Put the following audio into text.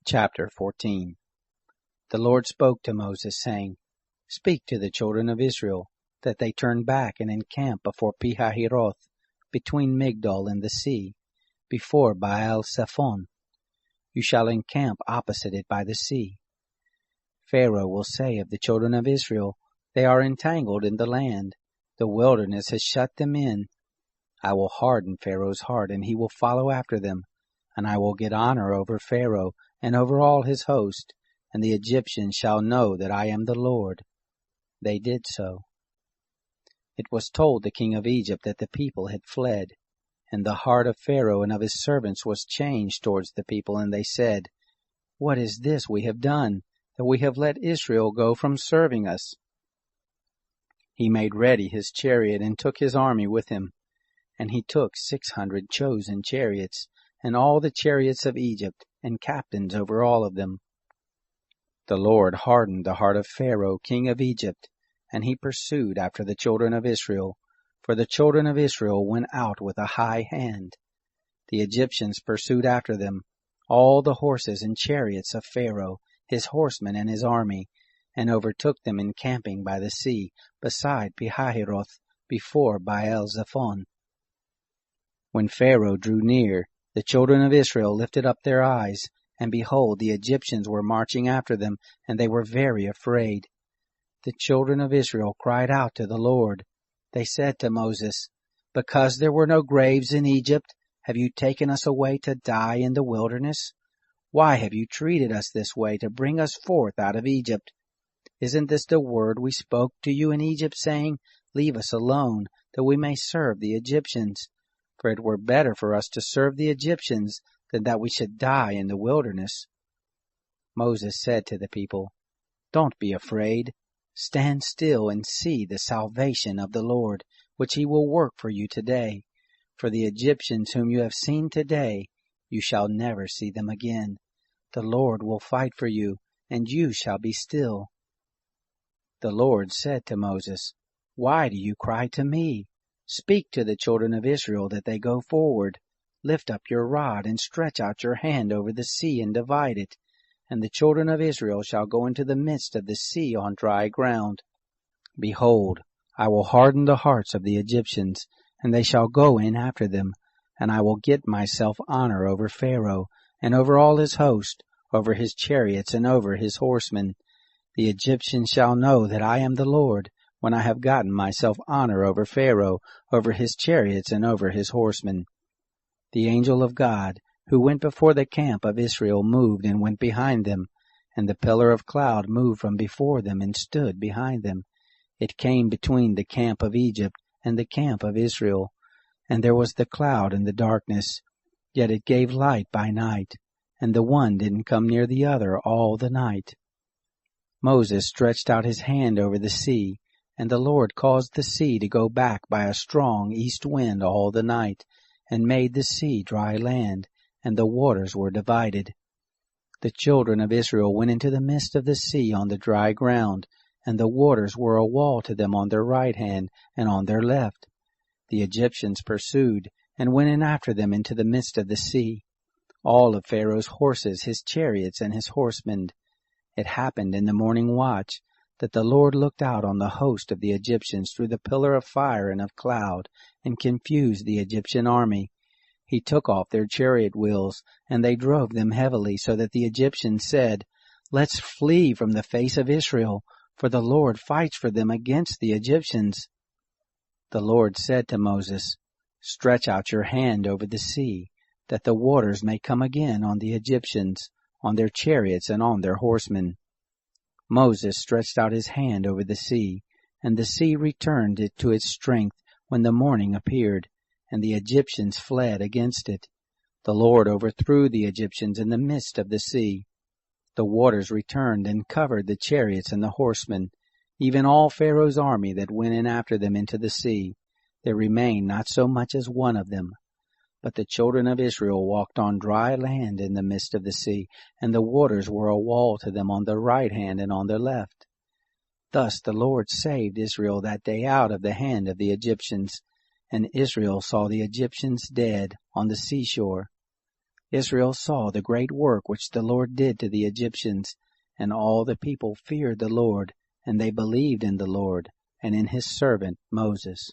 Chapter 14. The Lord spoke to Moses, saying, Speak to the children of Israel, that they turn back and encamp before Pihahiroth, between Migdol and the sea, before Baal-Zephon. You shall encamp opposite it by the sea. Pharaoh will say of the children of Israel, They are entangled in the land. The wilderness has shut them in. I will harden Pharaoh's heart, and he will follow after them. And I will get honor over Pharaoh and over all his host, and the Egyptians shall know that I am the Lord. They did so. It was told the king of Egypt that the people had fled, and the heart of Pharaoh and of his servants was changed towards the people, and they said, What is this we have done, that we have let Israel go from serving us? He made ready his chariot and took his army with him, and he took 600 chosen chariots, and all the chariots of Egypt, and captains over all of them. The Lord hardened the heart of Pharaoh, king of Egypt, and he pursued after the children of Israel, for the children of Israel went out with a high hand. The Egyptians pursued after them, all the horses and chariots of Pharaoh, his horsemen and his army, and overtook them encamping by the sea, beside Pihahiroth, before Baal-Zephon. When Pharaoh drew near, the children of Israel lifted up their eyes, and behold, the Egyptians were marching after them, and they were very afraid. The children of Israel cried out to the Lord. They said to Moses, Because there were no graves in Egypt, have you taken us away to die in the wilderness? Why have you treated us this way to bring us forth out of Egypt? Isn't this the word we spoke to you in Egypt, saying, Leave us alone, that we may serve the Egyptians? For it were better for us to serve the Egyptians than that we should die in the wilderness. Moses said to the people, Don't be afraid. Stand still and see the salvation of the Lord, which he will work for you today. For the Egyptians whom you have seen today, you shall never see them again. The Lord will fight for you, and you shall be still. The Lord said to Moses, Why do you cry to me? Speak to the children of Israel that they go forward. Lift up your rod and stretch out your hand over the sea and divide it, and the children of Israel shall go into the midst of the sea on dry ground. Behold, I will harden the hearts of the Egyptians, and they shall go in after them, and I will get myself honor over Pharaoh, and over all his host, over his chariots and over his horsemen. The Egyptians shall know that I am the Lord, when I have gotten myself honor over Pharaoh, over his chariots and over his horsemen. The angel of God, who went before the camp of Israel, moved and went behind them, and the pillar of cloud moved from before them and stood behind them. It came between the camp of Egypt and the camp of Israel, and there was the cloud and the darkness, yet it gave light by night, and the one didn't come near the other all the night. Moses stretched out his hand over the sea, and the Lord caused the sea to go back by a strong east wind all the night, and made the sea dry land, and the waters were divided. The children of Israel went into the midst of the sea on the dry ground, and the waters were a wall to them on their right hand and on their left. The Egyptians pursued, and went in after them into the midst of the sea, all of Pharaoh's horses, his chariots, and his horsemen. It happened in the morning watch, that the Lord looked out on the host of the Egyptians through the pillar of fire and of cloud, and confused the Egyptian army. He took off their chariot wheels, and they drove them heavily, so that the Egyptians said, Let's flee from the face of Israel, for the Lord fights for them against the Egyptians. The Lord said to Moses, Stretch out your hand over the sea, that the waters may come again on the Egyptians, on their chariots and on their horsemen. Moses stretched out his hand over the sea, and the sea returned it to its strength when the morning appeared, and the Egyptians fled against it. The Lord overthrew the Egyptians in the midst of the sea. The waters returned and covered the chariots and the horsemen, even all Pharaoh's army that went in after them into the sea. There remained not so much as one of them. But the children of Israel walked on dry land in the midst of the sea, and the waters were a wall to them on their right hand and on their left. Thus the Lord saved Israel that day out of the hand of the Egyptians, and Israel saw the Egyptians dead on the seashore. Israel saw the great work which the Lord did to the Egyptians, and all the people feared the Lord, and they believed in the Lord and in his servant Moses.